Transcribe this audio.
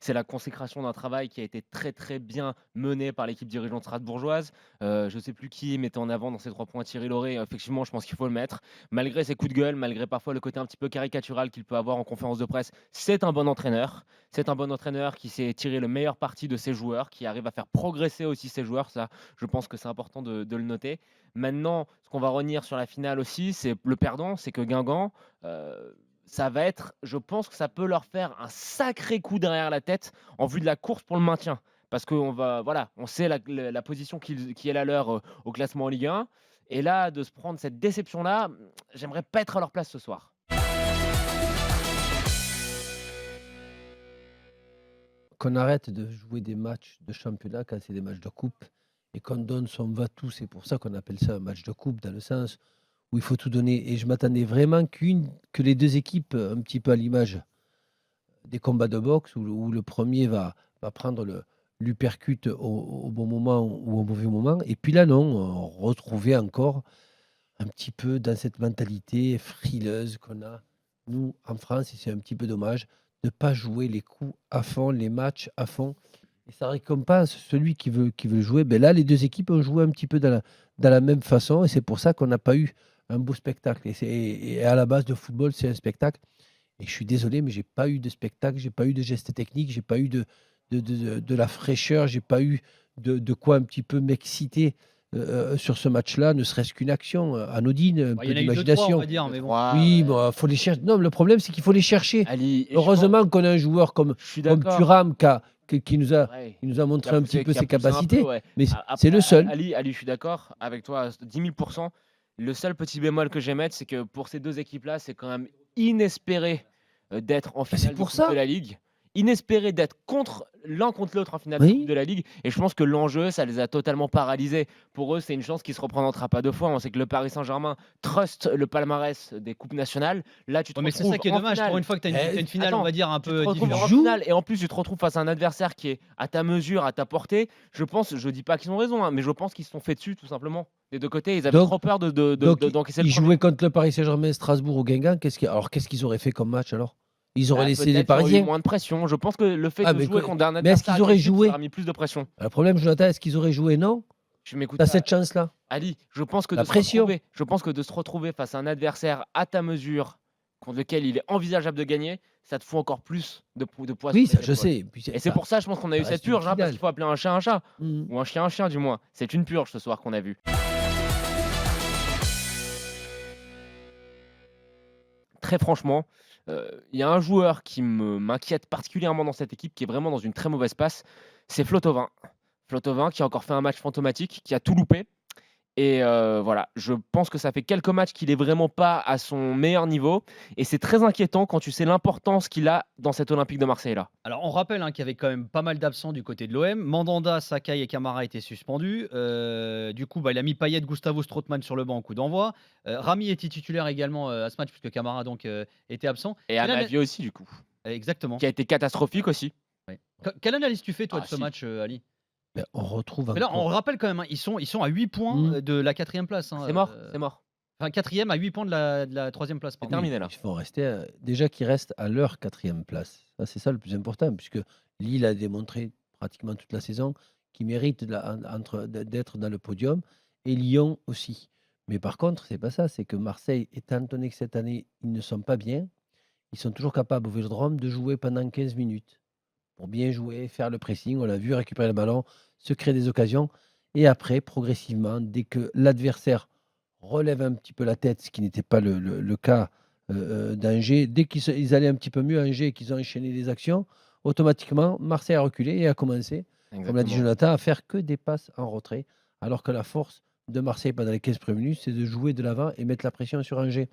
c'est la consécration d'un travail qui a été très, très bien mené par l'équipe dirigeante strasbourgeoise. Je ne sais plus qui mettait en avant dans ces 3 points Thierry Lauré. Effectivement, je pense qu'il faut le mettre. Malgré ses coups de gueule, malgré parfois le côté un petit peu caricatural qu'il peut avoir en conférence de presse, c'est un bon entraîneur. C'est un bon entraîneur qui sait tirer le meilleur parti de ses joueurs, qui arrive à faire progresser aussi ses joueurs. Ça, je pense que c'est important de le noter. Maintenant, ce qu'on va retenir sur la finale aussi, c'est le perdant, c'est que Guingamp, ça va être, je pense que ça peut leur faire un sacré coup derrière la tête en vue de la course pour le maintien. Parce qu'on va, voilà, on sait la position qui est la leur au classement en Ligue 1. Et là, de se prendre cette déception-là, j'aimerais pas être à leur place ce soir. Qu'on arrête de jouer des matchs de championnat quand c'est des matchs de coupe et qu'on donne son va-tout. C'est pour ça qu'on appelle ça un match de coupe, dans le sens où il faut tout donner. Et je m'attendais vraiment que les deux équipes, un petit peu à l'image des combats de boxe, où le premier va prendre l'uppercut au bon moment ou au mauvais moment. Et puis là, non, on retrouvait encore un petit peu dans cette mentalité frileuse qu'on a, nous, en France, et c'est un petit peu dommage, de ne pas jouer les coups à fond, les matchs à fond. Et ça récompense celui qui veut jouer. Ben là, les deux équipes ont joué un petit peu dans la même façon, et c'est pour ça qu'on n'a pas eu un beau spectacle. Et à la base de football, c'est un spectacle. Et je suis désolé, mais j'ai pas eu de spectacle, j'ai pas eu de gestes techniques, j'ai pas eu de la fraîcheur, j'ai pas eu de quoi un petit peu m'exciter sur ce match-là, ne serait-ce qu'une action anodine, un Bah, il y peu en a eu 2-3, on va d'imagination. dire, Deux mais bon. trois, Oui, ouais. bah, faut les chercher. Non, mais le problème, c'est qu'il faut les chercher. Ali, et Heureusement qu'on a un joueur comme, je suis comme d'accord. Thuram qui nous a, Ouais, qui nous a montré un petit peu qui a ses poussé un peu, capacités, ouais. mais c'est Après, le seul. Ali, je suis d'accord avec toi à 10 000 %. Le seul petit bémol que j'aime mettre, c'est que pour ces 2 équipes-là, c'est quand même inespéré, d'être en Ben, c'est finale de pour coupe de ça. la Ligue. Inespéré d'être l'un contre l'autre en finale de coupe Oui. de la Ligue, et je pense que l'enjeu, ça les a totalement paralysés. Pour eux, c'est une chance qui se représentera pas 2 fois. On sait que le Paris Saint-Germain trust le palmarès des coupes nationales. Là, tu te Ouais, mais c'est ça retrouves qui est en dommage. Pour finale. une fois que tu as Eh, une finale, on Attends, va dire, un tu te peu retrouves tu en différente. joues. finale et en plus tu te retrouves face à un adversaire qui est à ta mesure, à ta portée. Je dis pas qu'ils ont raison, hein, mais je pense qu'ils se sont fait dessus tout simplement. Des 2 côtés, ils avaient Donc, trop peur Donc, d'encaisser le ils premier jouaient but. contre le Paris Saint-Germain, Strasbourg ou Guingamp. Alors, qu'est-ce qu'ils auraient fait comme match alors? Ils auraient Bah, laissé les peut-être il y aurait eu Parisiens. moins de pression. Je pense que le fait Ah, de mais, jouer contre un mais est-ce adversaire qu'ils auraient accessible, ça joué? leur a mis plus de pression. Le problème, Jonathan, est-ce qu'ils auraient joué? Non. Tu m'écoutes Tu as pas, cette chance-là. Ali, La pression. je pense que de se retrouver face à un adversaire à ta mesure, contre lequel il est envisageable de gagner, ça te fout encore plus de poids Oui, sur ça, les je épaules. sais. Puis Et c'est pour ça, je pense qu'on a eu ça cette reste une purge, hein, parce qu'il finale. faut appeler un chat, Mhm. ou un chien du moins. C'est une purge ce soir qu'on a vue. Très franchement, il y a un joueur qui m'inquiète particulièrement dans cette équipe, qui est vraiment dans une très mauvaise passe, c'est Flotovin. Flotovin qui a encore fait un match fantomatique, qui a tout loupé. Et voilà, je pense que ça fait quelques matchs qu'il est vraiment pas à son meilleur niveau, et c'est très inquiétant quand tu sais l'importance qu'il a dans cet Olympique de Marseille-là. Alors, on rappelle, hein, qu'il y avait quand même pas mal d'absents du côté de l'OM. Mandanda, Sakai et Camara étaient suspendus. Du coup, bah, il a mis Payet, Gustavo Strootman sur le banc au coup d'envoi. Rami était titulaire également, à ce match puisque Camara donc, était absent. Et Quelle ana Amavi aussi du coup, Exactement, qui a été catastrophique aussi. ouais. Quelle analyse tu fais toi Ah de ce si, match, Ali? Ben, on retrouve Mais là, on encore. rappelle quand même, hein, ils sont à 8 points, Mhm. de la quatrième place, ah hein, c'est mort, c'est mort. enfin 4e à 8 points de la 3e place, C'est pardon. Oui, terminé mais là. il faut rester. Déjà qu'ils restent à leur quatrième place. Ça, c'est ça le plus important, puisque Lille a démontré pratiquement toute la saison qu'il mérite d'être dans le podium, et Lyon aussi. Mais par contre, c'est pas ça. C'est que Marseille, étant donné que cette année, ils ne sont pas bien, ils sont toujours capables au Vélodrome de jouer pendant 15 minutes. Pour bien jouer, faire le pressing, on l'a vu, récupérer le ballon, se créer des occasions. Et après, progressivement, dès que l'adversaire relève un petit peu la tête, ce qui n'était pas le cas d'Angers, dès ils allaient un petit peu mieux, Angers, et qu'ils ont enchaîné les actions, automatiquement, Marseille a reculé et a commencé, comme l'a dit Exactement. Jonathan, à faire que des passes en retrait, alors que la force de Marseille pendant les 15 premières minutes, c'est de jouer de l'avant et mettre la pression sur Angers.